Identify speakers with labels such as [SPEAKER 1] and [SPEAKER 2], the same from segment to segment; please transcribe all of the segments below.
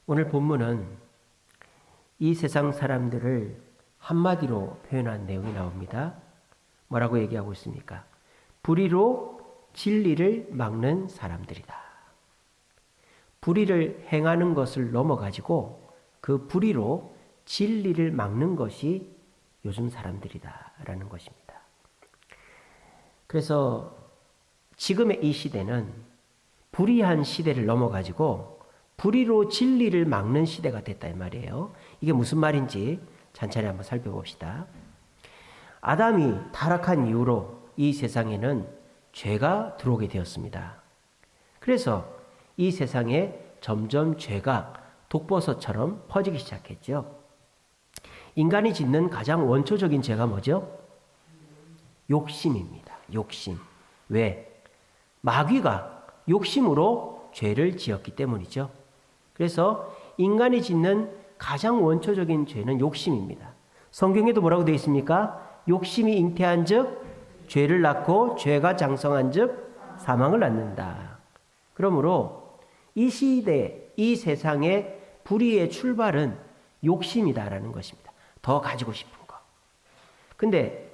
[SPEAKER 1] 오늘 본문은 이 세상 사람들을 한마디로 표현한 내용이 나옵니다. 뭐라고 얘기하고 있습니까? 불의로 진리를 막는 사람들이다. 불의를 행하는 것을 넘어가지고 그 불의로 진리를 막는 것이 요즘 사람들이다라는 것입니다. 그래서 지금의 이 시대는 불의한 시대를 넘어가지고 불의로 진리를 막는 시대가 됐다 이 말이에요. 이게 무슨 말인지 천천히 한번 살펴봅시다. 아담이 타락한 이후로 이 세상에는 죄가 들어오게 되었습니다. 그래서 이 세상에 점점 죄가 독버섯처럼 퍼지기 시작했죠. 인간이 짓는 가장 원초적인 죄가 뭐죠? 욕심입니다. 욕심. 왜? 마귀가 욕심으로 죄를 지었기 때문이죠. 그래서 인간이 짓는 가장 원초적인 죄는 욕심입니다. 성경에도 뭐라고 되어 있습니까? 욕심이 잉태한 즉 죄를 낳고 죄가 장성한 즉 사망을 낳는다. 그러므로 이 시대, 이 세상의 불의의 출발은 욕심이다라는 것입니다. 더 가지고 싶은 거. 근데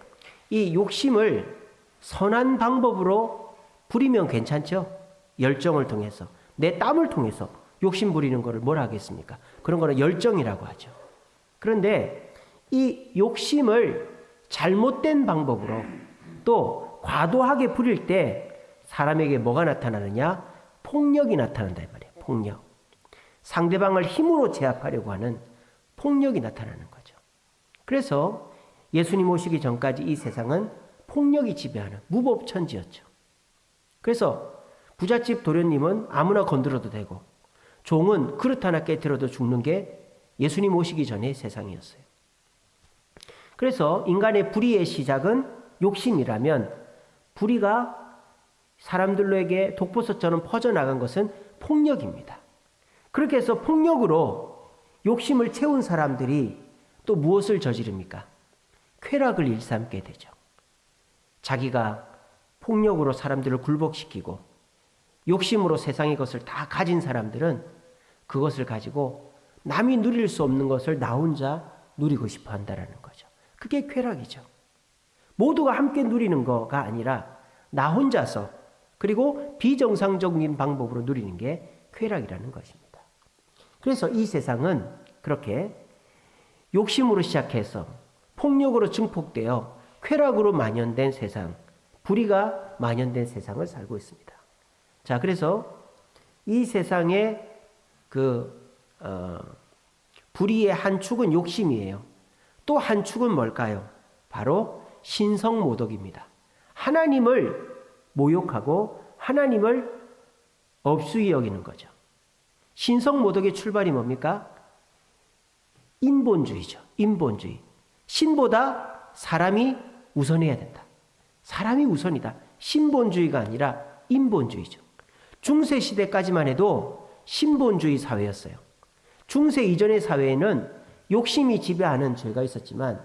[SPEAKER 1] 이 욕심을 선한 방법으로 부리면 괜찮죠? 열정을 통해서, 내 땀을 통해서 욕심 부리는 거를 뭐라 하겠습니까? 그런 거는 열정이라고 하죠. 그런데 이 욕심을 잘못된 방법으로 또 과도하게 부릴 때 사람에게 뭐가 나타나느냐? 폭력이 나타난다 이 말이에요. 폭력. 상대방을 힘으로 제압하려고 하는 폭력이 나타나는 거죠. 그래서 예수님 오시기 전까지 이 세상은 폭력이 지배하는 무법천지였죠. 그래서 부잣집 도련님은 아무나 건드려도 되고 종은 그릇 하나 깨트려도 죽는 게 예수님 오시기 전의 세상이었어요. 그래서 인간의 불의의 시작은 욕심이라면 불의가 사람들에게 독버섯처럼 퍼져나간 것은 폭력입니다. 그렇게 해서 폭력으로 욕심을 채운 사람들이 또 무엇을 저지릅니까? 쾌락을 일삼게 되죠. 자기가 폭력으로 사람들을 굴복시키고 욕심으로 세상의 것을 다 가진 사람들은 그것을 가지고 남이 누릴 수 없는 것을 나 혼자 누리고 싶어 한다는 거죠. 그게 쾌락이죠. 모두가 함께 누리는 거가 아니라 나 혼자서 그리고 비정상적인 방법으로 누리는 게 쾌락이라는 것입니다. 그래서 이 세상은 그렇게 욕심으로 시작해서 폭력으로 증폭되어 쾌락으로 만연된 세상, 불의가 만연된 세상을 살고 있습니다. 자, 그래서 이 세상의 불의의 한 축은 욕심이에요. 또 한 축은 뭘까요? 바로 신성모독입니다. 하나님을 모욕하고 하나님을 업수히 여기는 거죠. 신성모독의 출발이 뭡니까? 인본주의죠. 인본주의. 신보다 사람이 우선해야 된다. 사람이 우선이다. 신본주의가 아니라 인본주의죠. 중세시대까지만 해도 신본주의 사회였어요. 중세 이전의 사회에는 욕심이 지배하는 죄가 있었지만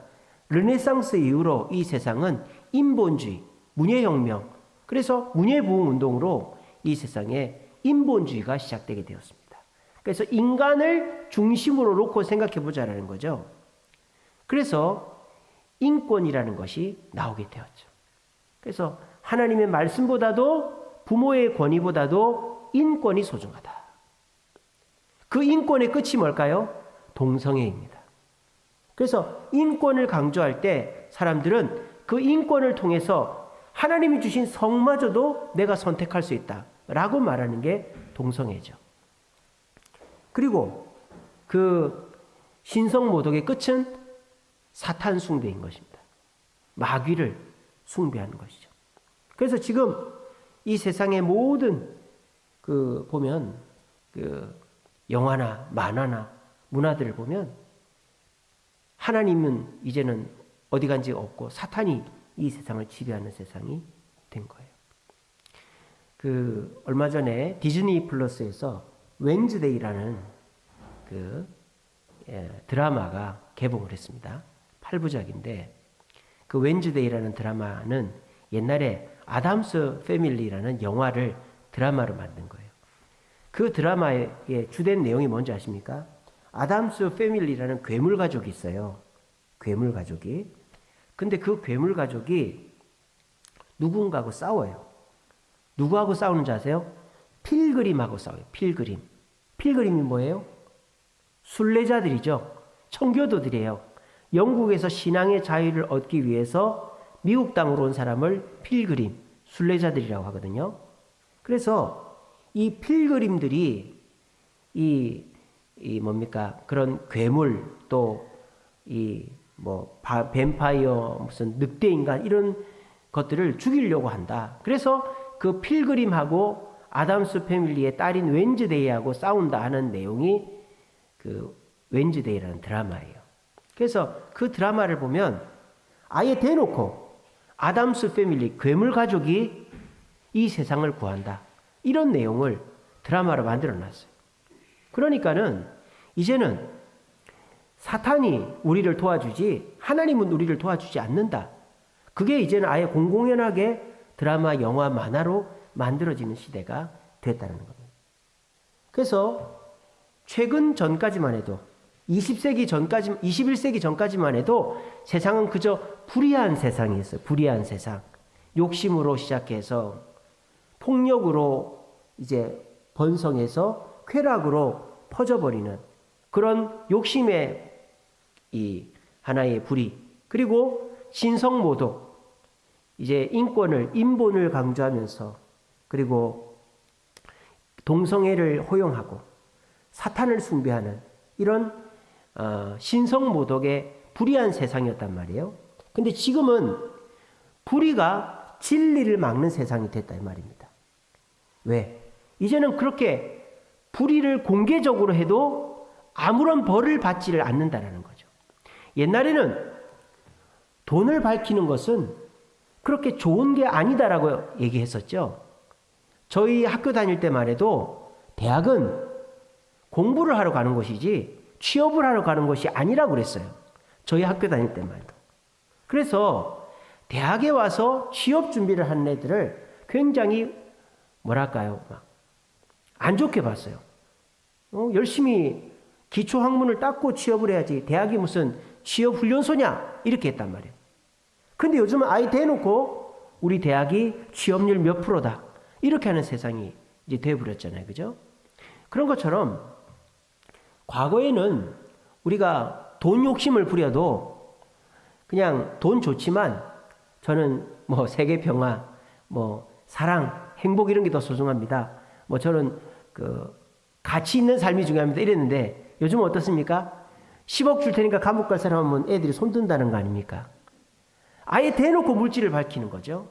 [SPEAKER 1] 르네상스 이후로 이 세상은 인본주의, 문예혁명, 그래서 문예부흥운동으로 이 세상에 인본주의가 시작되게 되었습니다. 그래서 인간을 중심으로 놓고 생각해 보자라는 거죠. 그래서 인권이라는 것이 나오게 되었죠. 그래서 하나님의 말씀보다도 부모의 권위보다도 인권이 소중하다. 그 인권의 끝이 뭘까요? 동성애입니다. 그래서 인권을 강조할 때 사람들은 그 인권을 통해서 하나님이 주신 성마저도 내가 선택할 수 있다 라고 말하는 게 동성애죠. 그리고 그 신성모독의 끝은 사탄 숭배인 것입니다. 마귀를 숭배하는 것이죠. 그래서 지금 이 세상의 모든 보면 영화나 만화나 문화들을 보면 하나님은 이제는 어디 간지 없고 사탄이 이 세상을 지배하는 세상이 된 거예요. 얼마 전에 디즈니 플러스에서 웬즈데이라는 드라마가 개봉을 했습니다. 8부작인데 그 웬즈데이라는 드라마는 옛날에 아담스 패밀리라는 영화를 드라마로 만든 거예요. 그 드라마의 주된 내용이 뭔지 아십니까? 아담스 패밀리라는 괴물 가족이 있어요. 괴물 가족이. 근데 그 괴물 가족이 누군가하고 싸워요. 누구하고 싸우는지 아세요? 필그림하고 싸워요. 필그림. 필그림이 뭐예요? 순례자들이죠. 청교도들이에요. 영국에서 신앙의 자유를 얻기 위해서 미국 땅으로 온 사람을 필그림, 순례자들이라고 하거든요. 그래서 이 필그림들이 뭡니까? 그런 괴물 또 뱀파이어 무슨 늑대 인간 이런 것들을 죽이려고 한다. 그래서 그 필그림하고 아담스 패밀리의 딸인 웬즈데이하고 싸운다 하는 내용이 그 웬즈데이라는 드라마예요. 그래서 그 드라마를 보면 아예 대놓고 아담스 패밀리, 괴물 가족이 이 세상을 구한다. 이런 내용을 드라마로 만들어 놨어요. 그러니까는 이제는 사탄이 우리를 도와주지 하나님은 우리를 도와주지 않는다. 그게 이제는 아예 공공연하게 드라마, 영화, 만화로 만들어지는 시대가 됐다는 겁니다. 그래서 최근 전까지만 해도 21세기 전까지만 해도 세상은 그저 불의한 세상이었어요. 불의한 세상. 욕심으로 시작해서 폭력으로 이제 번성해서 쾌락으로 퍼져버리는 그런 욕심의 이 하나의 불의. 그리고 신성모독. 이제 인본을 강조하면서 그리고 동성애를 허용하고 사탄을 숭배하는 이런 신성모독의 불의한 세상이었단 말이에요. 근데 지금은 불의가 진리를 막는 세상이 됐다 이 말입니다. 왜? 이제는 그렇게 불의를 공개적으로 해도 아무런 벌을 받지를 않는다라는 거죠. 옛날에는 돈을 밝히는 것은 그렇게 좋은 게 아니다라고 얘기했었죠. 저희 학교 다닐 때만 해도 대학은 공부를 하러 가는 곳이지 취업을 하러 가는 것이 아니라고 그랬어요. 저희 학교 다닐 때만 해도. 그래서 대학에 와서 취업 준비를 하는 애들을 굉장히 뭐랄까요? 안 좋게 봤어요. 열심히 기초학문을 닦고 취업을 해야지 대학이 무슨 취업훈련소냐 이렇게 했단 말이에요. 근데 요즘은 아예 대놓고 우리 대학이 취업률 몇 프로다 이렇게 하는 세상이 이제 돼버렸잖아요. 그죠? 그런 것처럼 과거에는 우리가 돈 욕심을 부려도 그냥 돈 좋지만 저는 뭐 세계 평화, 뭐 사랑, 행복 이런 게 더 소중합니다. 뭐 저는 그 가치 있는 삶이 중요합니다. 이랬는데 요즘은 어떻습니까? 10억 줄 테니까 감옥 갈 사람 하면 애들이 손든다는 거 아닙니까? 아예 대놓고 물질을 밝히는 거죠.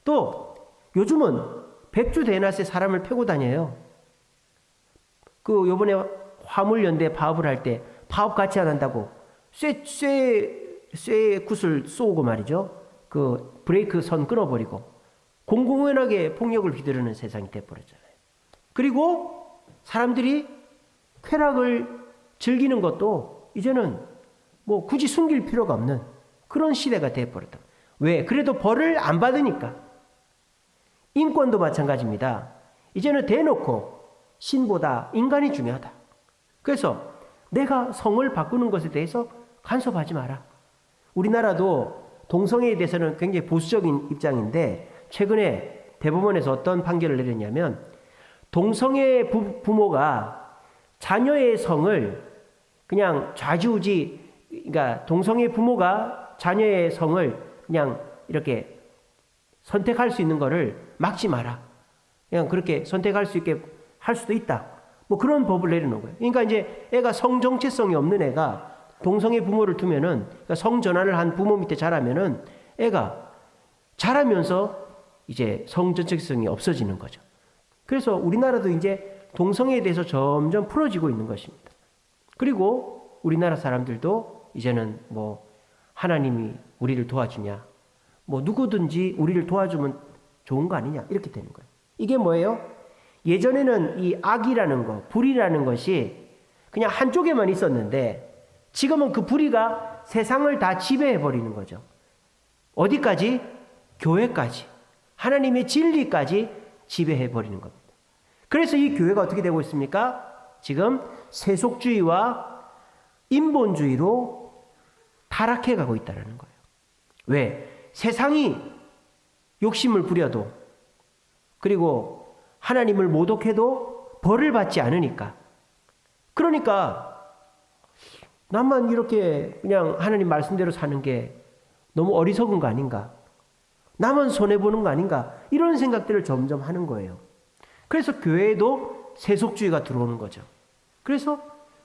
[SPEAKER 1] 또 요즘은 백주 대낮에 사람을 패고 다녀요. 그 요번에 화물연대 파업을 할 때 파업 같이 안 한다고 쇠 굿을 쏘고 말이죠. 그 브레이크 선 끊어버리고 공공연하게 폭력을 휘두르는 세상이 돼버렸잖아요. 그리고 사람들이 쾌락을 즐기는 것도 이제는 뭐 굳이 숨길 필요가 없는 그런 시대가 돼버렸다. 왜? 그래도 벌을 안 받으니까. 인권도 마찬가지입니다. 이제는 대놓고 신보다 인간이 중요하다. 그래서 내가 성을 바꾸는 것에 대해서 간섭하지 마라. 우리나라도 동성애에 대해서는 굉장히 보수적인 입장인데 최근에 대법원에서 어떤 판결을 내렸냐면 동성애 부모가 자녀의 성을 그냥 좌지우지, 그러니까 동성애 부모가 자녀의 성을 그냥 이렇게 선택할 수 있는 거를 막지 마라. 그냥 그렇게 선택할 수 있게 할 수도 있다. 뭐 그런 법을 내려놓은 거예요. 그러니까 이제 애가 성 정체성이 없는 애가 동성애 부모를 두면은, 그러니까 성 전환을 한 부모 밑에 자라면은 애가 자라면서 이제 성 정체성이 없어지는 거죠. 그래서 우리나라도 이제 동성애에 대해서 점점 풀어지고 있는 것입니다. 그리고 우리나라 사람들도 이제는 뭐 하나님이 우리를 도와주냐, 뭐 누구든지 우리를 도와주면 좋은 거 아니냐 이렇게 되는 거예요. 이게 뭐예요? 예전에는 이 악이라는 거, 불의라는 것이 그냥 한쪽에만 있었는데 지금은 그 불의가 세상을 다 지배해버리는 거죠. 어디까지? 교회까지. 하나님의 진리까지 지배해버리는 겁니다. 그래서 이 교회가 어떻게 되고 있습니까? 지금 세속주의와 인본주의로 타락해 가고 있다는 거예요. 왜? 세상이 욕심을 부려도, 그리고 하나님을 모독해도 벌을 받지 않으니까. 그러니까 나만 이렇게 그냥 하나님 말씀대로 사는 게 너무 어리석은 거 아닌가? 나만 손해보는 거 아닌가? 이런 생각들을 점점 하는 거예요. 그래서 교회에도 세속주의가 들어오는 거죠. 그래서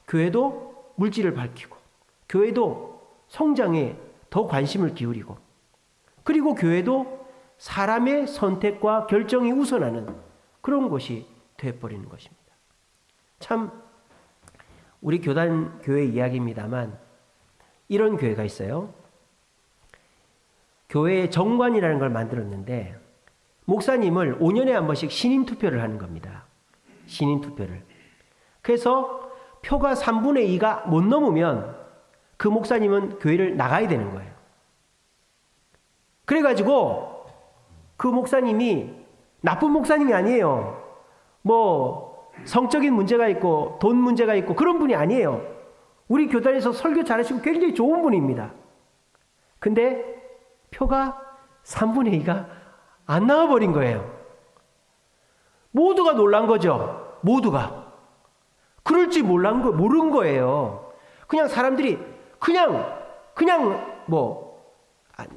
[SPEAKER 1] 교회도 물질을 밝히고, 교회도 성장에 더 관심을 기울이고, 그리고 교회도 사람의 선택과 결정이 우선하는 그런 곳이 되어버리는 것입니다. 참 우리 교단 교회 이야기입니다만 이런 교회가 있어요. 교회의 정관이라는 걸 만들었는데 목사님을 5년에 한 번씩 신인 투표를 하는 겁니다. 신인 투표를. 그래서 표가 3분의 2가 못 넘으면 그 목사님은 교회를 나가야 되는 거예요. 그래가지고 그 목사님이 나쁜 목사님이 아니에요. 뭐 성적인 문제가 있고 돈 문제가 있고 그런 분이 아니에요. 우리 교단에서 설교 잘하시고 굉장히 좋은 분입니다. 근데 표가 3분의 2가 안 나와버린 거예요. 모두가 놀란 거죠. 모두가. 그럴 줄 모른 거예요. 그냥 사람들이 그냥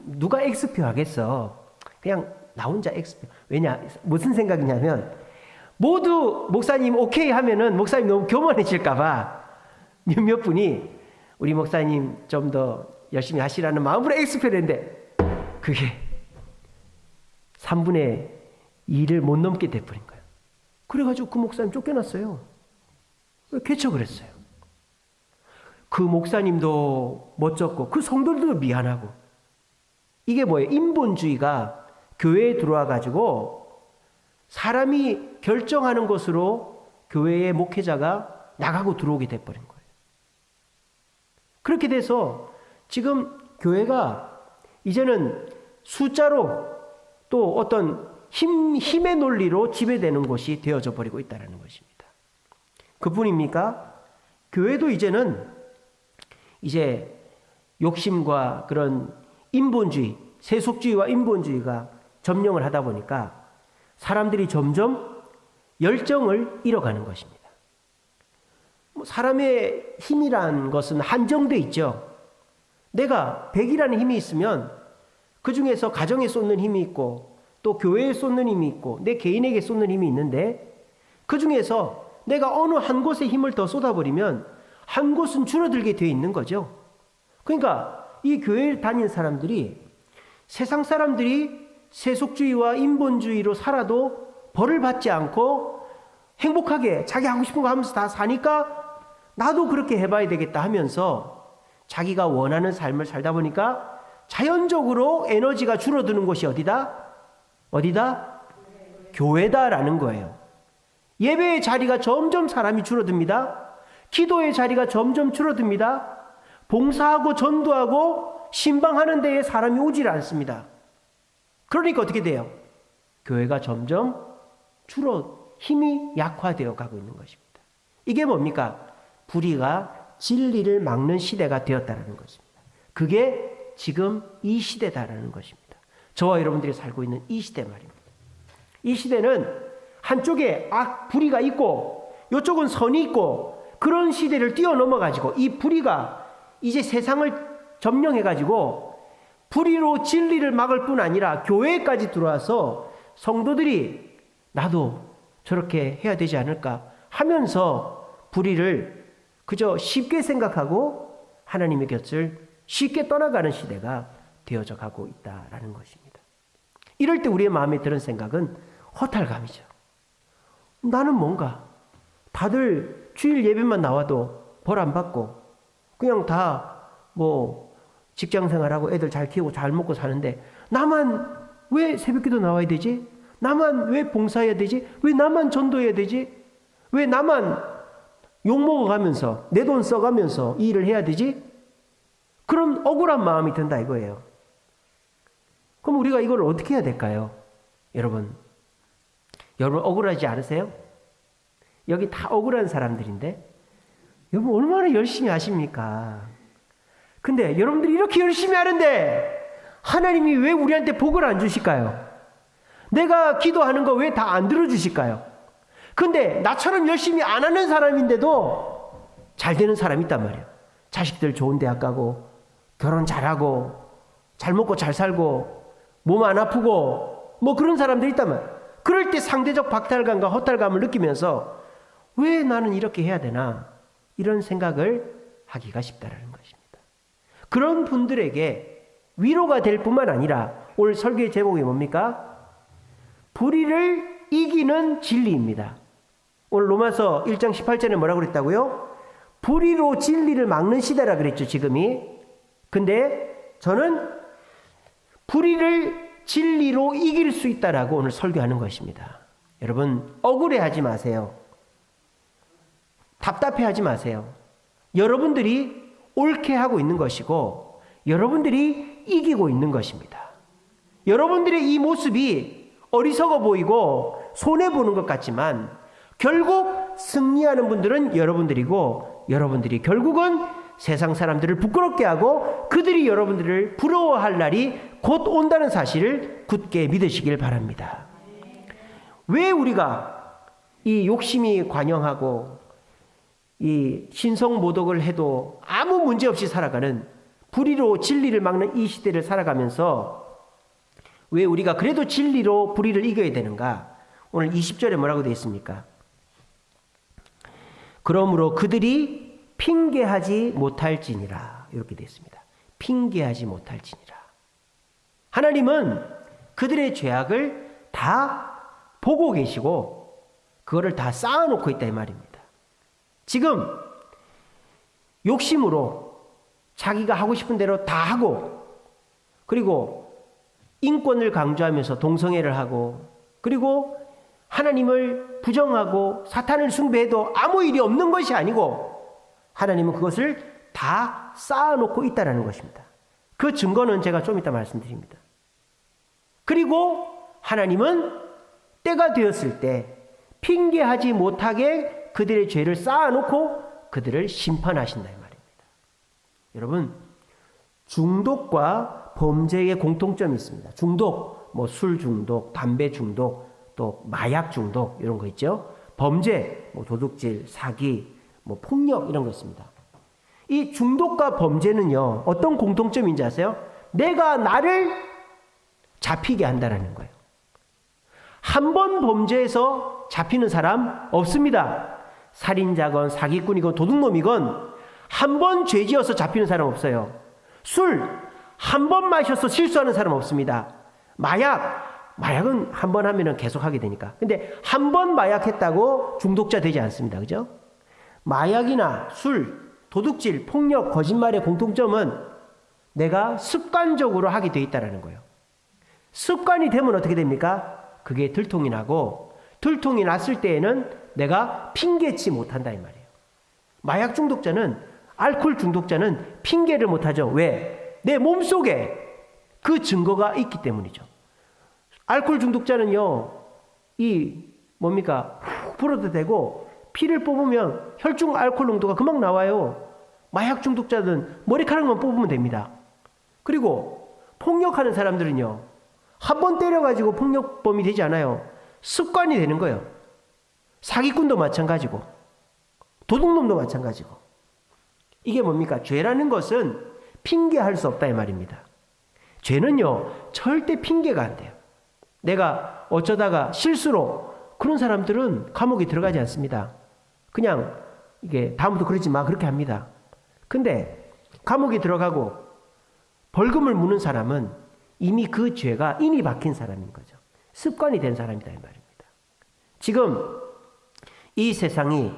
[SPEAKER 1] 누가 X표 하겠어. 그냥 나 혼자 X표. 왜냐? 무슨 생각이냐면 모두 목사님 오케이 하면은 목사님 너무 교만해질까봐 몇 분이 우리 목사님 좀 더 열심히 하시라는 마음으로 X표를 했는데 그게 3분의 2를 못 넘게 돼버린 거예요. 그래가지고 그 목사님 쫓겨났어요. 개척을 했어요. 그 목사님도 멋졌고 그 성도들도 미안하고. 이게 뭐예요? 인본주의가 교회에 들어와가지고 사람이 결정하는 것으로 교회의 목회자가 나가고 들어오게 돼버린 거예요. 그렇게 돼서 지금 교회가 이제는 숫자로 또 어떤 힘의 논리로 지배되는 곳이 되어져 버리고 있다는 것입니다. 그뿐입니까? 교회도 이제는 이제 욕심과 그런 인본주의, 세속주의와 인본주의가 점령을 하다 보니까 사람들이 점점 열정을 잃어가는 것입니다. 사람의 힘이란 것은 한정돼 있죠. 내가 100이라는 힘이 있으면 그 중에서 가정에 쏟는 힘이 있고 또 교회에 쏟는 힘이 있고 내 개인에게 쏟는 힘이 있는데 그 중에서 내가 어느 한 곳에 힘을 더 쏟아버리면 한 곳은 줄어들게 되어 있는 거죠. 그러니까 이 교회를 다니는 사람들이 세상 사람들이 세속주의와 인본주의로 살아도 벌을 받지 않고 행복하게 자기 하고 싶은 거 하면서 다 사니까 나도 그렇게 해봐야 되겠다 하면서 자기가 원하는 삶을 살다 보니까 자연적으로 에너지가 줄어드는 곳이 어디다? 교회다라는 거예요. 예배의 자리가 점점 사람이 줄어듭니다. 기도의 자리가 점점 줄어듭니다. 봉사하고 전도하고 신방하는 데에 사람이 오질 않습니다. 그러니까 어떻게 돼요? 교회가 점점 힘이 약화되어 가고 있는 것입니다. 이게 뭡니까? 불의가 진리를 막는 시대가 되었다는 것입니다. 그게 지금 이 시대다라는 것입니다. 저와 여러분들이 살고 있는 이 시대 말입니다. 이 시대는 한쪽에 불의가 있고 이쪽은 선이 있고 그런 시대를 뛰어넘어가지고 이 불의가 이제 세상을 점령해가지고 불의로 진리를 막을 뿐 아니라 교회까지 들어와서 성도들이 나도 저렇게 해야 되지 않을까 하면서 불의를 그저 쉽게 생각하고 하나님의 곁을 쉽게 떠나가는 시대가 되어져 가고 있다라는 것입니다. 이럴 때 우리의 마음에 드는 생각은 허탈감이죠. 나는 뭔가 다들 주일 예배만 나와도 벌 안 받고 그냥 다 직장 생활하고 애들 잘 키우고 잘 먹고 사는데 나만 왜 새벽기도 나와야 되지? 나만 왜 봉사해야 되지? 왜 나만 전도해야 되지? 왜 나만 욕먹어가면서 내 돈 써가면서 이 일을 해야 되지? 그런 억울한 마음이 든다 이거예요. 그럼 우리가 이걸 어떻게 해야 될까요? 여러분 억울하지 않으세요? 여기 다 억울한 사람들인데 여러분 얼마나 열심히 하십니까? 근데 여러분들이 이렇게 열심히 하는데 하나님이 왜 우리한테 복을 안 주실까요? 내가 기도하는 거 왜 다 안 들어주실까요? 근데 나처럼 열심히 안 하는 사람인데도 잘 되는 사람이 있단 말이에요. 자식들 좋은 대학 가고 결혼 잘하고 잘 먹고 잘 살고 몸 안 아프고 뭐 그런 사람들이 있단 말이에요. 그럴 때 상대적 박탈감과 허탈감을 느끼면서 왜 나는 이렇게 해야 되나 이런 생각을 하기가 쉽다라는 것입니다. 그런 분들에게 위로가 될 뿐만 아니라 오늘 설교의 제목이 뭡니까? 불의를 이기는 진리입니다. 오늘 로마서 1장 18절에 뭐라고 그랬다고요? 불의로 진리를 막는 시대라 그랬죠, 지금이. 근데 저는 불의를 진리로 이길 수 있다라고 오늘 설교하는 것입니다. 여러분, 억울해하지 마세요. 답답해하지 마세요. 여러분들이 옳게 하고 있는 것이고 여러분들이 이기고 있는 것입니다. 여러분들의 이 모습이 어리석어 보이고 손해보는 것 같지만 결국 승리하는 분들은 여러분들이고 여러분들이 결국은 세상 사람들을 부끄럽게 하고 그들이 여러분들을 부러워할 날이 곧 온다는 사실을 굳게 믿으시길 바랍니다. 왜 우리가 이 욕심이 관영하고 이 신성모독을 해도 아무 문제 없이 살아가는 불의로 진리를 막는 이 시대를 살아가면서 왜 우리가 그래도 진리로 불의를 이겨야 되는가? 오늘 20절에 뭐라고 되어 있습니까? 그러므로 그들이 핑계하지 못할지니라 이렇게 되어 있습니다. 핑계하지 못할지니라. 하나님은 그들의 죄악을 다 보고 계시고 그거를 다 쌓아놓고 있다 이 말입니다. 지금 욕심으로 자기가 하고 싶은 대로 다 하고 그리고 인권을 강조하면서 동성애를 하고 그리고 하나님을 부정하고 사탄을 숭배해도 아무 일이 없는 것이 아니고 하나님은 그것을 다 쌓아놓고 있다는 것입니다. 그 증거는 제가 좀 이따 말씀드립니다. 그리고 하나님은 때가 되었을 때 핑계하지 못하게 그들의 죄를 쌓아놓고 그들을 심판하신다 이 말입니다. 여러분, 중독과 범죄의 공통점이 있습니다. 중독, 뭐 술 중독, 담배 중독, 또 마약 중독 이런 거 있죠. 범죄, 뭐 도둑질, 사기, 뭐 폭력 이런 거 있습니다. 이 중독과 범죄는요 어떤 공통점인지 아세요? 내가 나를 잡히게 한다는 거예요. 한 번 범죄에서 잡히는 사람 없습니다. 살인자건 사기꾼이건 도둑놈이건 한 번 죄지어서 잡히는 사람 없어요. 술 한 번 마셔서 실수하는 사람 없습니다. 마약은 한 번 하면 계속 하게 되니까. 근데 한 번 마약했다고 중독자 되지 않습니다. 그죠? 마약이나 술, 도둑질, 폭력, 거짓말의 공통점은 내가 습관적으로 하게 돼 있다는 거예요. 습관이 되면 어떻게 됩니까? 그게 들통이 나고 들통이 났을 때에는 내가 핑계치 못한다 이 말이에요. 마약 중독자는 알코올 중독자는 핑계를 못하죠. 왜? 내 몸속에 그 증거가 있기 때문이죠. 알코올 중독자는요 훅 불어도 되고 피를 뽑으면 혈중 알코올 농도가 금방 나와요. 마약 중독자는 머리카락만 뽑으면 됩니다. 그리고 폭력하는 사람들은요 한 번 때려가지고 폭력범이 되지 않아요. 습관이 되는 거예요. 사기꾼도 마찬가지고 도둑놈도 마찬가지고. 이게 뭡니까? 죄라는 것은 핑계할 수 없다 이 말입니다. 죄는요 절대 핑계가 안 돼요. 내가 어쩌다가 실수로, 그런 사람들은 감옥에 들어가지 않습니다. 그냥 이게 다음부터 그러지 마 그렇게 합니다. 근데 감옥에 들어가고 벌금을 무는 사람은 이미 그 죄가 인이 박힌 사람인 거죠. 습관이 된 사람이다 이 말입니다. 지금 이 세상이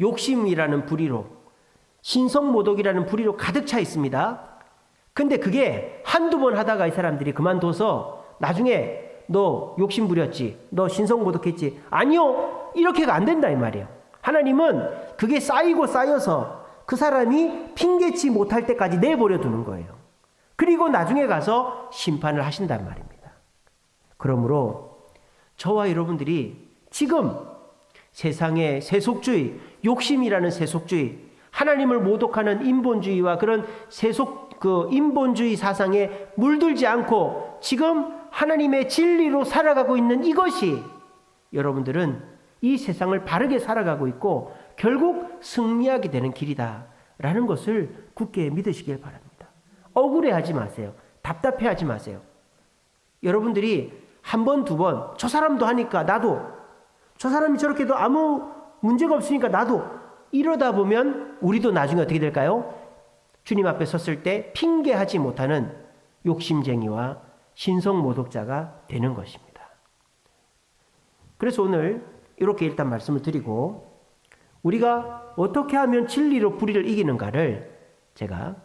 [SPEAKER 1] 욕심이라는 불의로, 신성모독이라는 불의로 가득 차 있습니다. 근데 그게 한두 번 하다가 이 사람들이 그만둬서 나중에 너 욕심 부렸지, 너 신성모독했지, 아니요 이렇게가 안 된다 이 말이에요. 하나님은 그게 쌓이고 쌓여서 그 사람이 핑계치 못할 때까지 내버려 두는 거예요. 그리고 나중에 가서 심판을 하신단 말입니다. 그러므로 저와 여러분들이 지금 세상의 세속주의, 욕심이라는 세속주의, 하나님을 모독하는 인본주의와 그런 인본주의 사상에 물들지 않고 지금 하나님의 진리로 살아가고 있는 이것이 여러분들은 이 세상을 바르게 살아가고 있고 결국 승리하게 되는 길이다라는 것을 굳게 믿으시길 바랍니다. 억울해하지 마세요. 답답해하지 마세요. 여러분들이 한 번, 두 번, 저 사람도 하니까 나도, 저 사람이 저렇게 해도 아무 문제가 없으니까 나도, 이러다 보면 우리도 나중에 어떻게 될까요? 주님 앞에 섰을 때 핑계하지 못하는 욕심쟁이와 신성모독자가 되는 것입니다. 그래서 오늘 이렇게 일단 말씀을 드리고 우리가 어떻게 하면 진리로 불의를 이기는가를 제가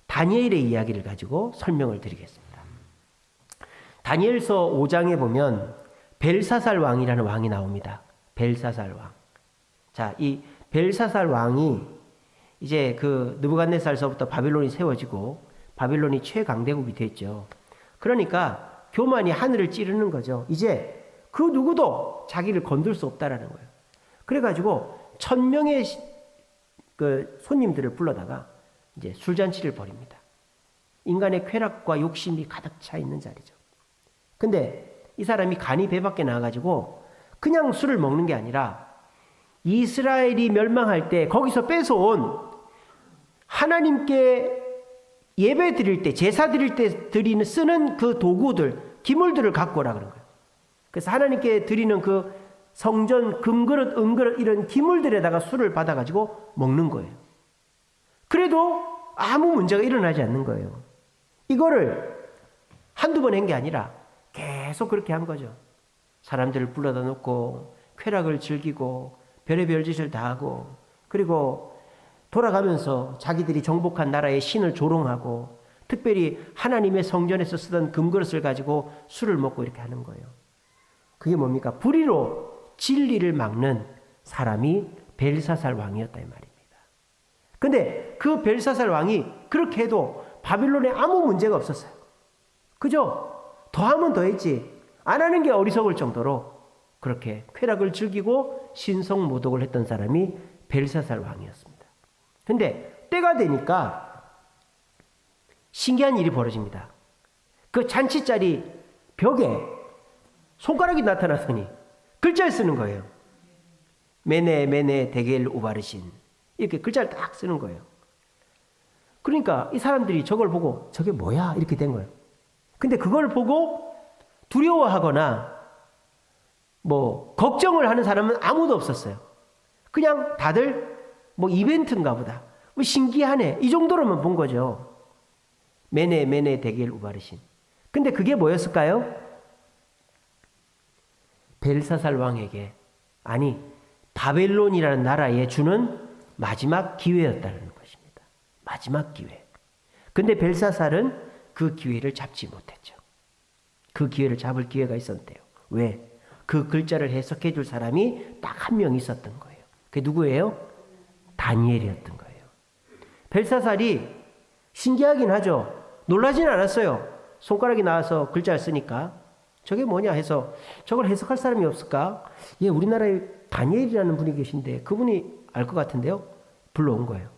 [SPEAKER 1] 다니엘의 이야기를 가지고 설명을 드리겠습니다. 다니엘서 5장에 보면 벨사살 왕이라는 왕이 나옵니다. 벨사살 왕. 자, 이 벨사살 왕이 이제 그 느부갓네살서부터 바빌론이 세워지고 바빌론이 최강대국이 됐죠. 그러니까 교만이 하늘을 찌르는 거죠. 이제 그 누구도 자기를 건들 수 없다라는 거예요. 그래가지고 1000명의 그 손님들을 불러다가 이제 술잔치를 벌입니다. 인간의 쾌락과 욕심이 가득 차 있는 자리죠. 근데 이 사람이 간이 배 밖에 나와가지고 그냥 술을 먹는 게 아니라 이스라엘이 멸망할 때 거기서 뺏어온 하나님께 예배 드릴 때, 제사 드릴 때 쓰는 그 도구들, 기물들을 갖고 오라 그런 거예요. 그래서 하나님께 드리는 그 성전, 금그릇, 은그릇 이런 기물들에다가 술을 받아가지고 먹는 거예요. 그래도 아무 문제가 일어나지 않는 거예요. 이거를 한두 번 한 게 아니라 계속 그렇게 한 거죠. 사람들을 불러다 놓고 쾌락을 즐기고 별의별 짓을 다 하고 그리고 돌아가면서 자기들이 정복한 나라의 신을 조롱하고 특별히 하나님의 성전에서 쓰던 금그릇을 가지고 술을 먹고 이렇게 하는 거예요. 그게 뭡니까? 불의로 진리를 막는 사람이 벨사살 왕이었다 이 말입니다. 근데 그 벨사살 왕이 그렇게 해도 바빌론에 아무 문제가 없었어요. 그죠? 더하면 더했지. 안 하는 게 어리석을 정도로 그렇게 쾌락을 즐기고 신성모독을 했던 사람이 벨사살 왕이었습니다. 근데 때가 되니까 신기한 일이 벌어집니다. 그 잔치자리 벽에 손가락이 나타나더니 글자를 쓰는 거예요. 메네 메네 데겔 우바르신 이렇게 글자를 딱 쓰는 거예요. 그러니까 이 사람들이 저걸 보고 저게 뭐야 이렇게 된 거예요. 근데 그걸 보고 두려워하거나 뭐 걱정을 하는 사람은 아무도 없었어요. 그냥 다들 뭐 이벤트인가 보다. 뭐 신기하네. 이 정도로만 본 거죠. 메네 메네 데겔 우바르신. 근데 그게 뭐였을까요? 벨사살 왕에게 아니 바벨론이라는 나라에 주는 마지막 기회였다는 것입니다. 마지막 기회. 근데 벨사살은 그 기회를 잡지 못했죠. 그 기회를 잡을 기회가 있었대요. 왜? 그 글자를 해석해 줄 사람이 딱 한 명 있었던 거예요. 그게 누구예요? 다니엘이었던 거예요. 벨사살이 신기하긴 하죠. 놀라진 않았어요. 손가락이 나와서 글자를 쓰니까 저게 뭐냐 해서 저걸 해석할 사람이 없을까? 예, 우리나라에 다니엘이라는 분이 계신데 그분이 알 것 같은데요. 불러온 거예요.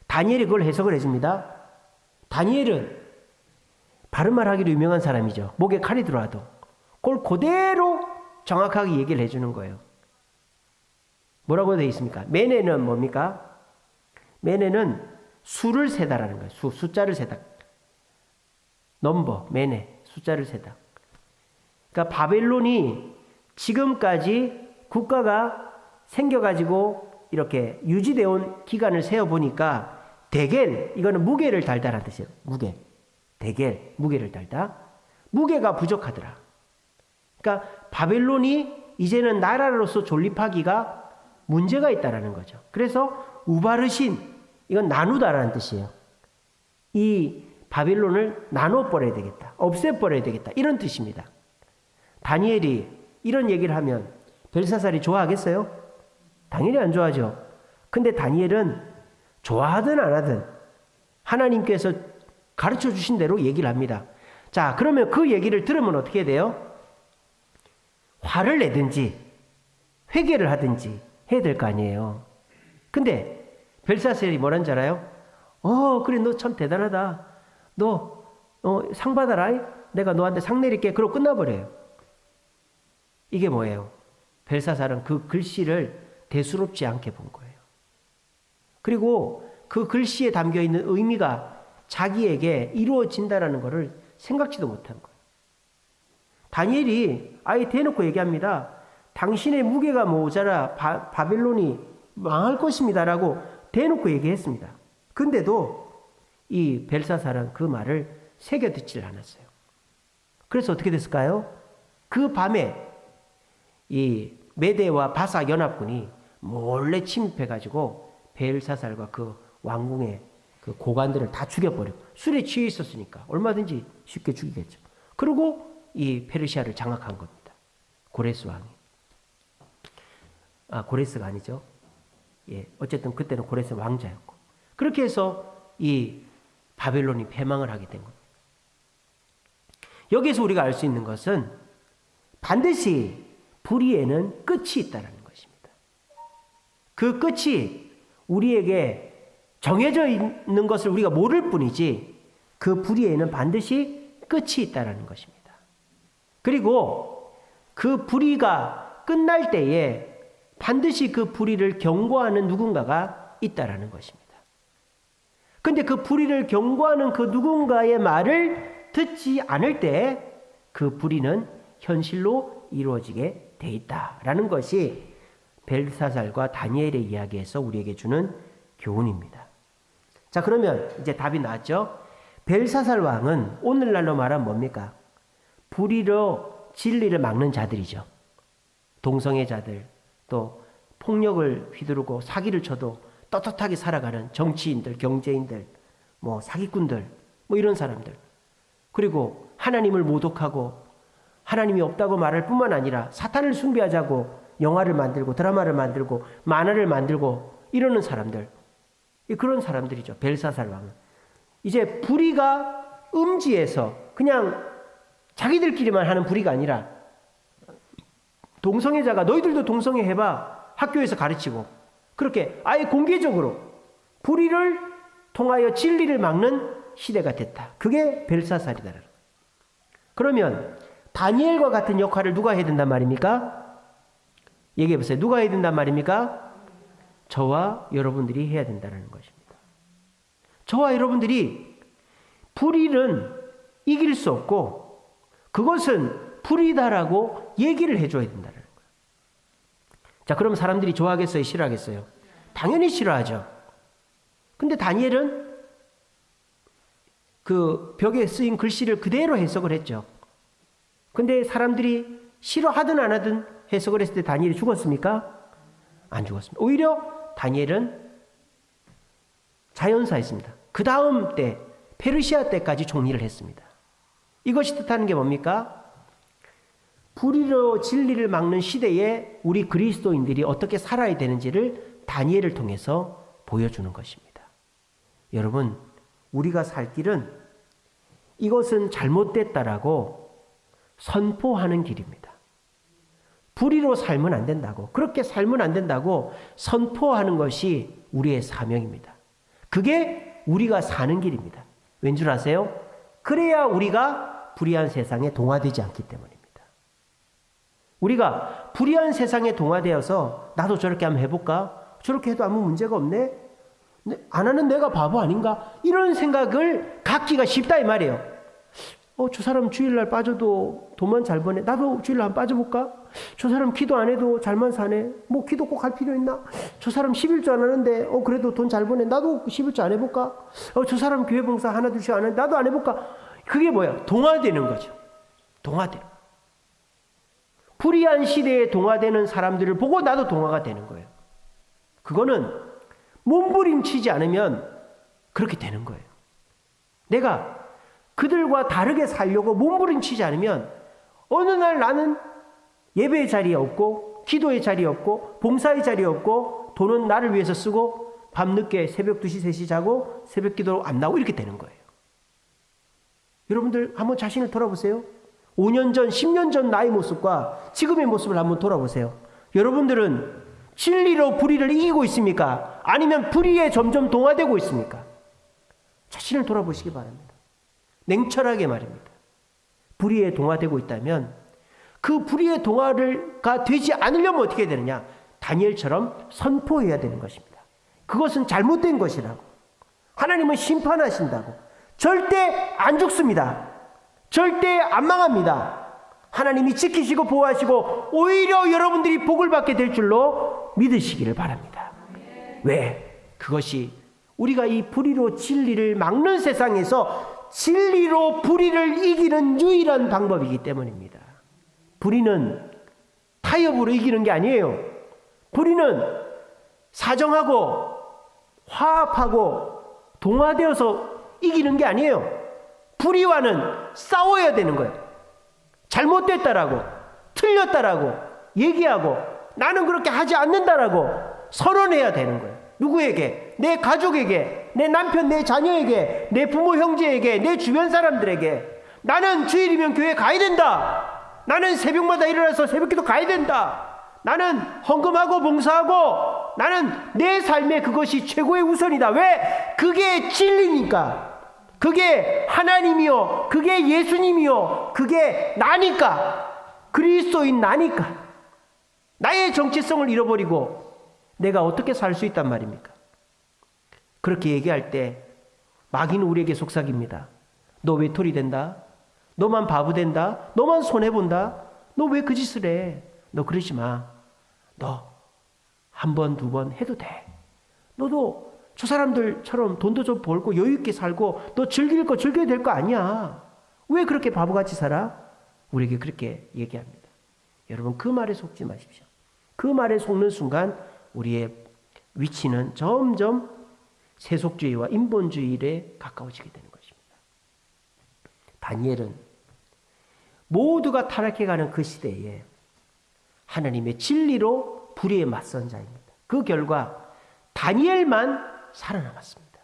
[SPEAKER 1] 다니엘이 그걸 해석을 해줍니다. 다니엘은 바른말 하기로 유명한 사람이죠. 목에 칼이 들어와도 그걸 그대로 정확하게 얘기를 해주는 거예요. 뭐라고 되어 있습니까? 메네는 뭡니까? 메네는 수를 세다라는 거예요. 숫자를 세다. 넘버, 메네, 숫자를 세다. 그러니까 바벨론이 지금까지 국가가 생겨가지고 이렇게 유지되어 온 기간을 세어보니까 데겔, 이거는 무게를 달다라는 뜻이에요. 무게. 데겔, 무게를 달다. 무게가 부족하더라. 그러니까 바벨론이 이제는 나라로서 존립하기가 문제가 있다라는 거죠. 그래서 우바르신, 이건 나누다라는 뜻이에요. 이 바벨론을 나눠버려야 되겠다. 없애버려야 되겠다. 이런 뜻입니다. 다니엘이 이런 얘기를 하면 벨사살이 좋아하겠어요? 당연히 안 좋아하죠. 근데 다니엘은 좋아하든 안 하든 하나님께서 가르쳐 주신 대로 얘기를 합니다. 자, 그러면 그 얘기를 들으면 어떻게 돼요? 화를 내든지 회개를 하든지 해야 될 거 아니에요. 근데 벨사살이 뭐란 줄 알아요? 그래, 너 참 대단하다. 너 상 받아라. 내가 너한테 상 내릴게. 그러고 끝나버려요. 이게 뭐예요? 벨사살은 그 글씨를 대수롭지 않게 본 거예요. 그리고 그 글씨에 담겨있는 의미가 자기에게 이루어진다는 것을 생각지도 못한 거예요. 다니엘이 아예 대놓고 얘기합니다. 당신의 무게가 모자라 바벨론이 망할 것입니다 라고 대놓고 얘기했습니다. 근데도 이 벨사살은 그 말을 새겨 듣질 않았어요. 그래서 어떻게 됐을까요? 그 밤에 이 메대와 바사 연합군이 몰래 침입해가지고 벨사살과 그 왕궁의 그 고관들을 다 죽여버리고, 술에 취해 있었으니까 얼마든지 쉽게 죽이겠죠. 그리고 이 페르시아를 장악한 겁니다. 고레스 왕이. 고레스가 아니죠. 예, 어쨌든 그때는 고레스 왕자였고. 그렇게 해서 이 바벨론이 패망을 하게 된 겁니다. 여기서 우리가 알 수 있는 것은 반드시 불의에는 끝이 있다는 것입니다. 그 끝이 우리에게 정해져 있는 것을 우리가 모를 뿐이지 그 불의에는 반드시 끝이 있다는 것입니다. 그리고 그 불의가 끝날 때에 반드시 그 불의를 경고하는 누군가가 있다는 것입니다. 근데 그 불의를 경고하는 그 누군가의 말을 듣지 않을 때 그 불의는 현실로 이루어지게 돼 있다라는 것이 벨사살과 다니엘의 이야기에서 우리에게 주는 교훈입니다. 자, 그러면 이제 답이 나왔죠? 벨사살 왕은 오늘날로 말하면 뭡니까? 불의로 진리를 막는 자들이죠. 동성애 자들, 또 폭력을 휘두르고 사기를 쳐도 떳떳하게 살아가는 정치인들, 경제인들, 사기꾼들, 이런 사람들. 그리고 하나님을 모독하고 하나님이 없다고 말할 뿐만 아니라 사탄을 숭배하자고 영화를 만들고 드라마를 만들고 만화를 만들고 이러는 사람들. 그런 사람들이죠. 벨사살 왕은. 이제 불의가 음지에서 그냥 자기들끼리만 하는 불의가 아니라 동성애자가 너희들도 동성애 해봐 학교에서 가르치고 그렇게 아예 공개적으로 불의를 통하여 진리를 막는 시대가 됐다. 그게 벨사살이다. 그러면 다니엘과 같은 역할을 누가 해야 된단 말입니까? 얘기해 보세요. 누가 해야 된단 말입니까? 저와 여러분들이 해야 된다는 것입니다. 저와 여러분들이 불의는 이길 수 없고 그것은 불의다라고 얘기를 해줘야 된다는 거예요. 자, 그럼 사람들이 좋아하겠어요? 싫어하겠어요? 당연히 싫어하죠. 근데 다니엘은 그 벽에 쓰인 글씨를 그대로 해석을 했죠. 근데 사람들이 싫어하든 안 하든 해석을 했을 때 다니엘이 죽었습니까? 안 죽었습니다. 오히려 다니엘은 자연사했습니다. 그 다음 때 페르시아 때까지 종리를 했습니다. 이것이 뜻하는 게 뭡니까? 불의로 진리를 막는 시대에 우리 그리스도인들이 어떻게 살아야 되는지를 다니엘을 통해서 보여주는 것입니다. 여러분, 우리가 살 길은 이것은 잘못됐다라고 선포하는 길입니다. 불의로 살면 안 된다고, 그렇게 살면 안 된다고 선포하는 것이 우리의 사명입니다. 그게 우리가 사는 길입니다. 왠 줄 아세요? 그래야 우리가 불의한 세상에 동화되지 않기 때문입니다. 우리가 불의한 세상에 동화되어서 나도 저렇게 한번 해볼까? 저렇게 해도 아무 문제가 없네? 안 하는 내가 바보 아닌가? 이런 생각을 갖기가 쉽다 이 말이에요. 저 사람 주일날 빠져도 돈만 잘 버네. 나도 주일날 한번 빠져볼까? 저 사람 기도 안 해도 잘만 사네. 기도 꼭 할 필요 있나? 저 사람 11조 안 하는데 그래도 돈 잘 버네. 나도 11조 안 해볼까? 저 사람 교회 봉사 하나 둘씩 안 하는데 나도 안 해볼까? 그게 뭐야? 동화되는 거죠. 동화되는. 불의한 시대에 동화되는 사람들을 보고 나도 동화가 되는 거예요. 그거는 몸부림치지 않으면 그렇게 되는 거예요. 내가 그들과 다르게 살려고 몸부림치지 않으면 어느 날 나는 예배의 자리에 없고 기도의 자리에 없고 봉사의 자리에 없고 돈은 나를 위해서 쓰고 밤늦게 새벽 2시 3시 자고 새벽 기도로 안 나오고 이렇게 되는 거예요. 여러분들 한번 자신을 돌아보세요. 5년 전 10년 전 나의 모습과 지금의 모습을 한번 돌아보세요. 여러분들은 진리로 불의를 이기고 있습니까? 아니면 불의에 점점 동화되고 있습니까? 자신을 돌아보시기 바랍니다. 냉철하게 말입니다. 불의에 동화되고 있다면 그 불의의 동화가 되지 않으려면 어떻게 해야 되느냐? 다니엘처럼 선포해야 되는 것입니다. 그것은 잘못된 것이라고. 하나님은 심판하신다고. 절대 안 죽습니다. 절대 안 망합니다. 하나님이 지키시고 보호하시고 오히려 여러분들이 복을 받게 될 줄로 믿으시기를 바랍니다. 왜? 그것이 우리가 이 불의로 진리를 막는 세상에서 진리로 불의를 이기는 유일한 방법이기 때문입니다. 불의는 타협으로 이기는 게 아니에요. 불의는 사정하고 화합하고 동화되어서 이기는 게 아니에요. 불의와는 싸워야 되는 거예요. 잘못됐다라고, 틀렸다라고 얘기하고 나는 그렇게 하지 않는다라고 선언해야 되는 거예요. 누구에게? 내 가족에게, 내 남편, 내 자녀에게, 내 부모, 형제에게, 내 주변 사람들에게. 나는 주일이면 교회 가야 된다. 나는 새벽마다 일어나서 새벽기도 가야 된다. 나는 헌금하고 봉사하고 나는 내 삶에 그것이 최고의 우선이다. 왜? 그게 진리니까. 그게 하나님이요, 그게 예수님이요, 그게 나니까. 그리스도인 나니까. 나의 정체성을 잃어버리고 내가 어떻게 살 수 있단 말입니까? 그렇게 얘기할 때 마귀는 우리에게 속삭입니다. 너 외톨이 된다. 너만 바보 된다. 너만 손해본다. 너 왜 그 짓을 해? 너 그러지 마. 너 한 번, 두 번 해도 돼. 너도 저 사람들처럼 돈도 좀 벌고 여유 있게 살고 너 즐길 거 즐겨야 될 거 아니야. 왜 그렇게 바보같이 살아? 우리에게 그렇게 얘기합니다. 여러분, 그 말에 속지 마십시오. 그 말에 속는 순간 우리의 위치는 점점 세속주의와 인본주의에 가까워지게 되는 것입니다. 다니엘은 모두가 타락해가는 그 시대에 하나님의 진리로 불의에 맞선 자입니다. 그 결과 다니엘만 살아남았습니다.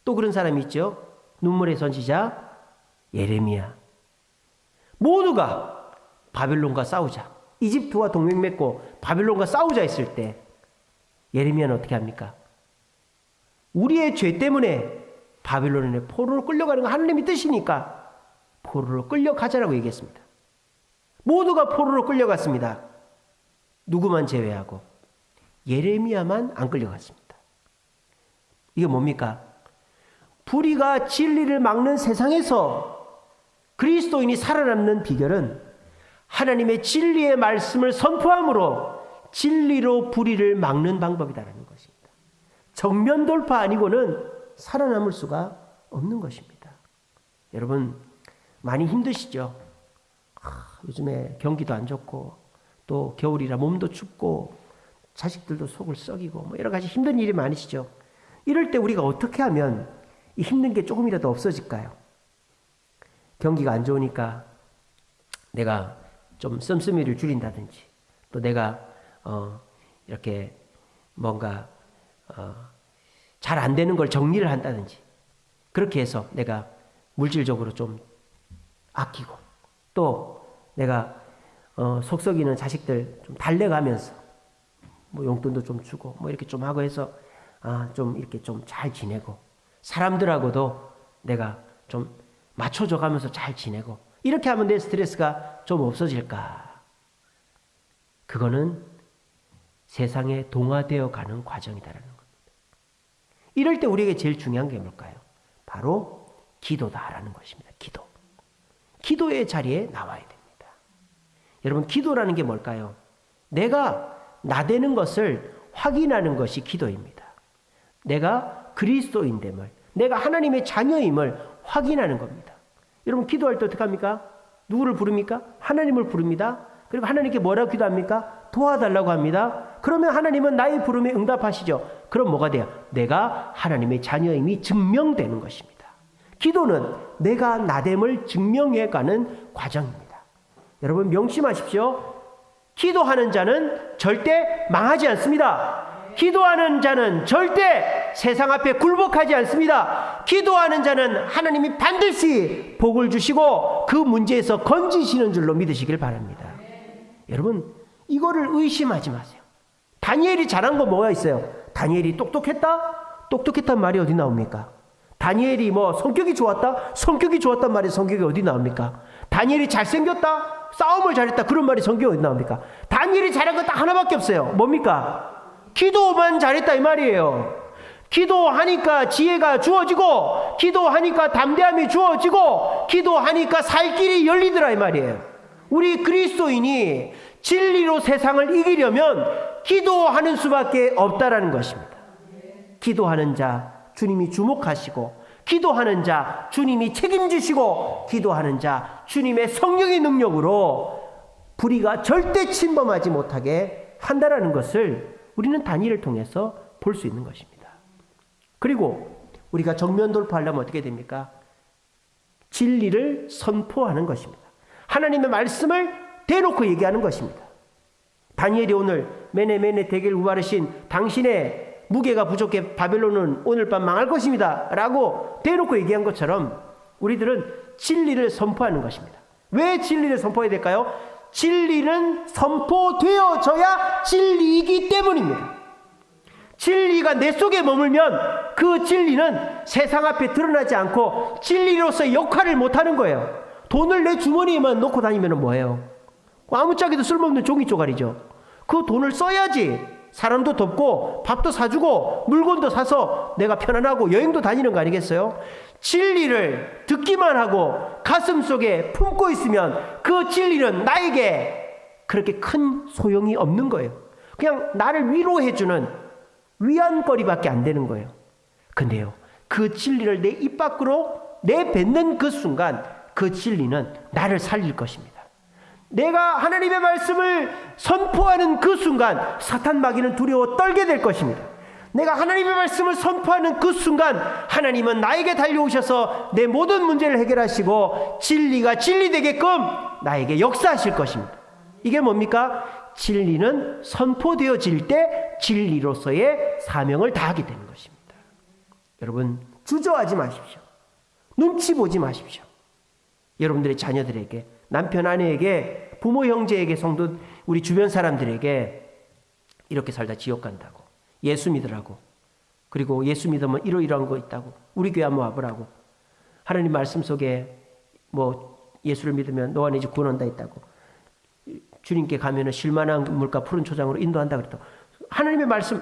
[SPEAKER 1] 또 그런 사람이 있죠. 눈물의 선지자 예레미야. 모두가 바벨론과 싸우자, 이집트와 동맹 맺고 바벨론과 싸우자 했을 때 예레미야는 어떻게 합니까? 우리의 죄 때문에 바벨론에 포로로 끌려가는 거 하나님의 뜻이니까 포로로 끌려가자라고 얘기했습니다. 모두가 포로로 끌려갔습니다. 누구만 제외하고 예레미야만 안 끌려갔습니다. 이게 뭡니까? 불의가 진리를 막는 세상에서 그리스도인이 살아남는 비결은 하나님의 진리의 말씀을 선포함으로 진리로 불의를 막는 방법이다라는 것입니다. 정면 돌파 아니고는 살아남을 수가 없는 것입니다. 여러분, 많이 힘드시죠? 요즘에 경기도 안 좋고 또 겨울이라 몸도 춥고 자식들도 속을 썩이고 뭐 여러 가지 힘든 일이 많으시죠? 이럴 때 우리가 어떻게 하면 이 힘든 게 조금이라도 없어질까요? 경기가 안 좋으니까 내가 좀 씀씀이를 줄인다든지 또 내가 이렇게 뭔가 잘 안 되는 걸 정리를 한다든지 그렇게 해서 내가 물질적으로 좀 아끼고 또 내가 속 썩이는 자식들 좀 달래가면서 뭐 용돈도 좀 주고 뭐 이렇게 좀 하고 해서 좀 이렇게 좀 잘 지내고 사람들하고도 내가 좀 맞춰줘 가면서 잘 지내고 이렇게 하면 내 스트레스가 좀 없어질까? 그거는 세상에 동화되어 가는 과정이다라는 겁니다. 이럴 때 우리에게 제일 중요한 게 뭘까요? 바로 기도다라는 것입니다. 기도. 기도의 자리에 나와야 됩니다. 여러분, 기도라는 게 뭘까요? 내가 나되는 것을 확인하는 것이 기도입니다. 내가 그리스도인됨을, 내가 하나님의 자녀임을 확인하는 겁니다. 여러분, 기도할 때 어떻게 합니까? 누구를 부릅니까? 하나님을 부릅니다. 그리고 하나님께 뭐라고 기도합니까? 도와달라고 합니다. 그러면 하나님은 나의 부름에 응답하시죠. 그럼 뭐가 돼요? 내가 하나님의 자녀임이 증명되는 것입니다. 기도는 내가 나됨을 증명해가는 과정입니다. 여러분, 명심하십시오. 기도하는 자는 절대 망하지 않습니다. 기도하는 자는 절대 세상 앞에 굴복하지 않습니다. 기도하는 자는 하나님이 반드시 복을 주시고 그 문제에서 건지시는 줄로 믿으시길 바랍니다. 여러분, 이거를 의심하지 마세요. 다니엘이 잘한 거 뭐가 있어요? 다니엘이 똑똑했다? 똑똑했단 말이 어디 나옵니까? 다니엘이 뭐 성격이 좋았다? 성격이 좋았단 말이 성격이 어디 나옵니까? 다니엘이 잘생겼다? 싸움을 잘했다? 그런 말이 성격이 어디 나옵니까? 다니엘이 잘한 건 딱 하나밖에 없어요. 뭡니까? 기도만 잘했다 이 말이에요. 기도하니까 지혜가 주어지고, 기도하니까 담대함이 주어지고, 기도하니까 살 길이 열리더라 이 말이에요. 우리 그리스도인이 진리로 세상을 이기려면 기도하는 수밖에 없다라는 것입니다. 기도하는 자 주님이 주목하시고, 기도하는 자 주님이 책임지시고, 기도하는 자 주님의 성령의 능력으로 불의가 절대 침범하지 못하게 한다라는 것을 우리는 다니엘을 통해서 볼 수 있는 것입니다. 그리고 우리가 정면 돌파하려면 어떻게 됩니까? 진리를 선포하는 것입니다. 하나님의 말씀을 대놓고 얘기하는 것입니다. 다니엘이 오늘 메네 대겔 우바르신 당신의 무게가 부족해 바벨론은 오늘 밤 망할 것입니다 라고 대놓고 얘기한 것처럼 우리들은 진리를 선포하는 것입니다. 왜 진리를 선포해야 될까요? 진리는 선포되어져야 진리이기 때문입니다. 진리가 내 속에 머물면 그 진리는 세상 앞에 드러나지 않고 진리로서의 역할을 못하는 거예요. 돈을 내 주머니에만 놓고 다니면 뭐예요? 아무짝에도 쓸모없는 종이 쪼가리죠. 그 돈을 써야지 사람도 돕고 밥도 사주고 물건도 사서 내가 편안하고 여행도 다니는 거 아니겠어요? 진리를 듣기만 하고 가슴 속에 품고 있으면 그 진리는 나에게 그렇게 큰 소용이 없는 거예요. 그냥 나를 위로해주는 위안거리밖에 안 되는 거예요. 근데요, 그 진리를 내 입 밖으로 내뱉는 그 순간 그 진리는 나를 살릴 것입니다. 내가 하나님의 말씀을 선포하는 그 순간 사탄 마귀는 두려워 떨게 될 것입니다. 내가 하나님의 말씀을 선포하는 그 순간 하나님은 나에게 달려오셔서 내 모든 문제를 해결하시고 진리가 진리되게끔 나에게 역사하실 것입니다. 이게 뭡니까? 진리는 선포되어질 때 진리로서의 사명을 다하게 되는 것입니다. 여러분, 주저하지 마십시오. 눈치 보지 마십시오. 여러분들의 자녀들에게, 남편 아내에게, 부모 형제에게, 성도 우리 주변 사람들에게 이렇게 살다 지옥 간다고, 예수 믿으라고, 그리고 예수 믿으면 이러이러한 거 있다고, 우리 교회 한번 와보라고, 하나님 말씀 속에 뭐 예수를 믿으면 너 안에 이제 구원한다 있다고, 주님께 가면은 실만한 물가 푸른 초장으로 인도한다 그랬다. 하나님의 말씀,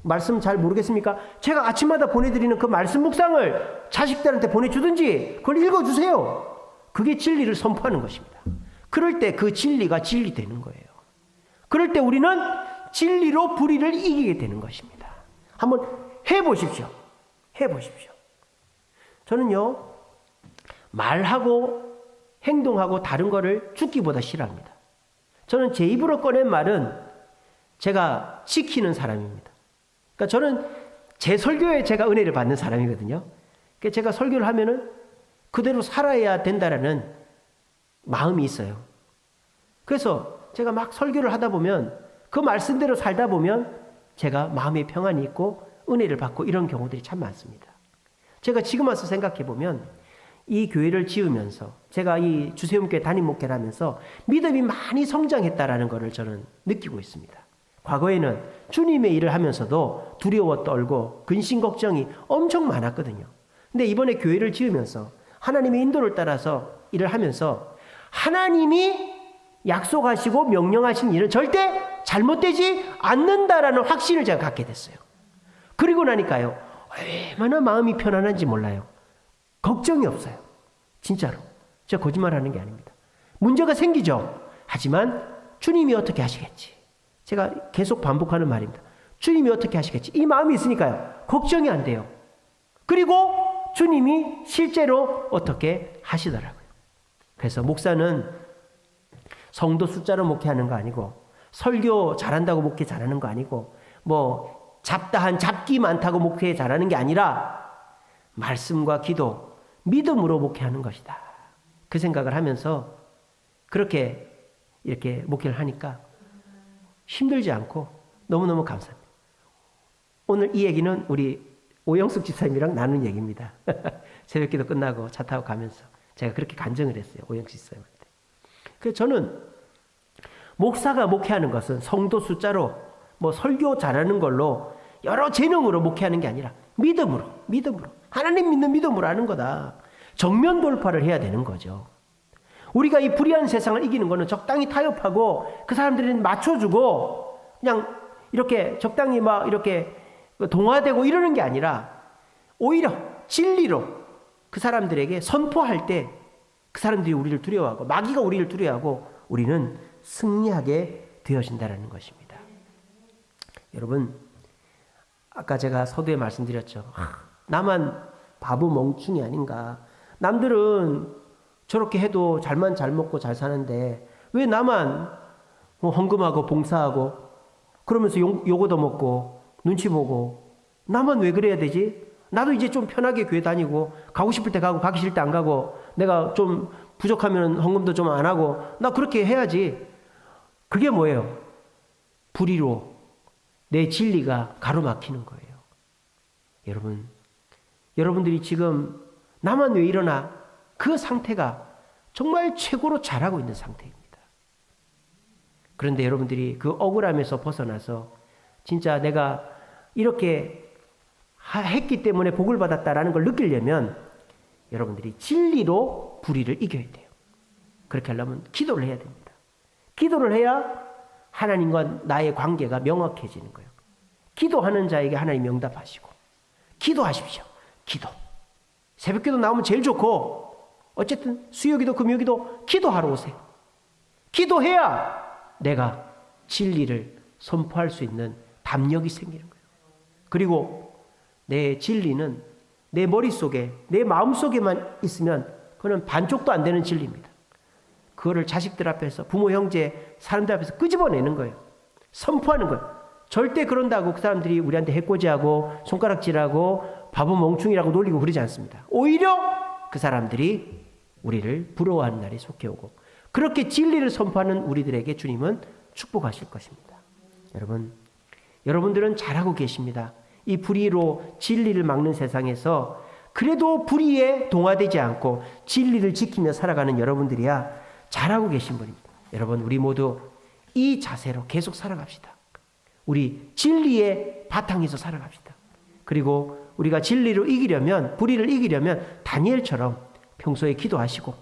[SPEAKER 1] 말씀 잘 모르겠습니까? 제가 아침마다 보내드리는 그 말씀 묵상을 자식들한테 보내주든지 그걸 읽어주세요. 그게 진리를 선포하는 것입니다. 그럴 때 그 진리가 진리 되는 거예요. 그럴 때 우리는 진리로 불의를 이기게 되는 것입니다. 한번 해보십시오. 해보십시오. 저는요, 말하고 행동하고 다른 거를 죽기보다 싫어합니다. 저는 제 입으로 꺼낸 말은 제가 지키는 사람입니다. 그러니까 저는 제 설교에 제가 은혜를 받는 사람이거든요. 그러니까 제가 설교를 하면은 그대로 살아야 된다라는 마음이 있어요. 그래서 제가 막 설교를 하다 보면 그 말씀대로 살다 보면 제가 마음의 평안이 있고 은혜를 받고 이런 경우들이 참 많습니다. 제가 지금 와서 생각해 보면 이 교회를 지으면서 제가 이 주세움교회 담임 목회를 하면서 믿음이 많이 성장했다라는 것을 저는 느끼고 있습니다. 과거에는 주님의 일을 하면서도 두려워 떨고 근심 걱정이 엄청 많았거든요. 근데 이번에 교회를 지으면서 하나님의 인도를 따라서 일을 하면서 하나님이 약속하시고 명령하신 일은 절대 잘못되지 않는다라는 확신을 제가 갖게 됐어요. 그리고 나니까요, 얼마나 마음이 편안한지 몰라요. 걱정이 없어요. 진짜로. 제가 거짓말하는 게 아닙니다. 문제가 생기죠. 하지만 주님이 어떻게 하시겠지. 제가 계속 반복하는 말입니다. 주님이 어떻게 하시겠지. 이 마음이 있으니까요, 걱정이 안 돼요. 그리고 주님이 실제로 어떻게 하시더라고요. 그래서 목사는 성도 숫자로 목회하는 거 아니고, 설교 잘한다고 목회 잘하는 거 아니고, 뭐 잡다한 잡기 많다고 목회 잘하는 게 아니라 말씀과 기도, 믿음으로 목회하는 것이다. 그 생각을 하면서 그렇게 이렇게 목회를 하니까 힘들지 않고 너무너무 감사합니다. 오늘 이 얘기는 우리 오영숙 집사님이랑 나눈 얘기입니다. 새벽기도 끝나고 차 타고 가면서 제가 그렇게 간증을 했어요. 오영숙 집사님한테. 그래서 저는 목사가 목회하는 것은 성도 숫자로 뭐 설교 잘하는 걸로 여러 재능으로 목회하는 게 아니라 믿음으로 하나님 믿는 믿음으로 하는 거다. 정면 돌파를 해야 되는 거죠. 우리가 이 불의한 세상을 이기는 거는 적당히 타협하고 그 사람들은 맞춰주고 그냥 이렇게 적당히 막 이렇게 동화되고 이러는 게 아니라 오히려 진리로 그 사람들에게 선포할 때 그 사람들이 우리를 두려워하고 마귀가 우리를 두려워하고 우리는 승리하게 되어진다는 것입니다. 여러분, 아까 제가 서두에 말씀드렸죠. 나만 바보 멍충이 아닌가. 남들은 저렇게 해도 잘만 잘 먹고 잘 사는데 왜 나만 뭐 헌금하고 봉사하고 그러면서 욕 얻어먹고 눈치 보고 나만 왜 그래야 되지? 나도 이제 좀 편하게 교회 다니고 가고 싶을 때 가고 가기 싫을 때 안 가고 내가 좀 부족하면 헌금도 좀 안 하고 나 그렇게 해야지. 그게 뭐예요? 불의로 내 진리가 가로막히는 거예요. 여러분들이 지금 나만 왜 이러나 그 상태가 정말 최고로 잘하고 있는 상태입니다. 그런데 여러분들이 그 억울함에서 벗어나서 진짜 내가 이렇게 했기 때문에 복을 받았다라는 걸 느끼려면 여러분들이 진리로 불의를 이겨야 돼요. 그렇게 하려면 기도를 해야 됩니다. 기도를 해야 하나님과 나의 관계가 명확해지는 거예요. 기도하는 자에게 하나님이 응답하시고 기도하십시오. 기도. 새벽기도 나오면 제일 좋고 어쨌든 수요기도 금요기도 기도하러 오세요. 기도해야 내가 진리를 선포할 수 있는 담력이 생기는 거예요. 그리고 내 진리는 내 머릿속에 내 마음속에만 있으면 그건 반쪽도 안 되는 진리입니다. 그거를 자식들 앞에서 부모 형제 사람들 앞에서 끄집어내는 거예요. 선포하는 거예요. 절대 그런다고 그 사람들이 우리한테 해코지하고 손가락질하고 바보 멍충이라고 놀리고 그러지 않습니다. 오히려 그 사람들이 우리를 부러워하는 날이 속해 오고 그렇게 진리를 선포하는 우리들에게 주님은 축복하실 것입니다. 여러분들은 잘하고 계십니다. 이 불의로 진리를 막는 세상에서 그래도 불의에 동화되지 않고 진리를 지키며 살아가는 여러분들이야 잘하고 계신 분입니다. 여러분, 우리 모두 이 자세로 계속 살아갑시다. 우리 진리의 바탕에서 살아갑시다. 그리고 우리가 진리로 이기려면, 불의를 이기려면 다니엘처럼 평소에 기도하시고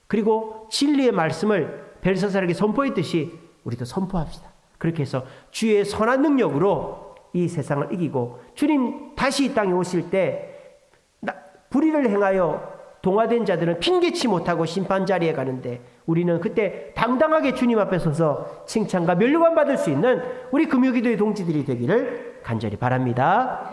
[SPEAKER 1] 그리고 진리의 말씀을 벨사살에게 선포했듯이 우리도 선포합시다. 그렇게 해서 주의 선한 능력으로 이 세상을 이기고 주님 다시 이 땅에 오실 때 불의를 행하여 동화된 자들은 핑계치 못하고 심판 자리에 가는데 우리는 그때 당당하게 주님 앞에 서서 칭찬과 면류관 받을 수 있는 우리 금요기도의 동지들이 되기를 간절히 바랍니다.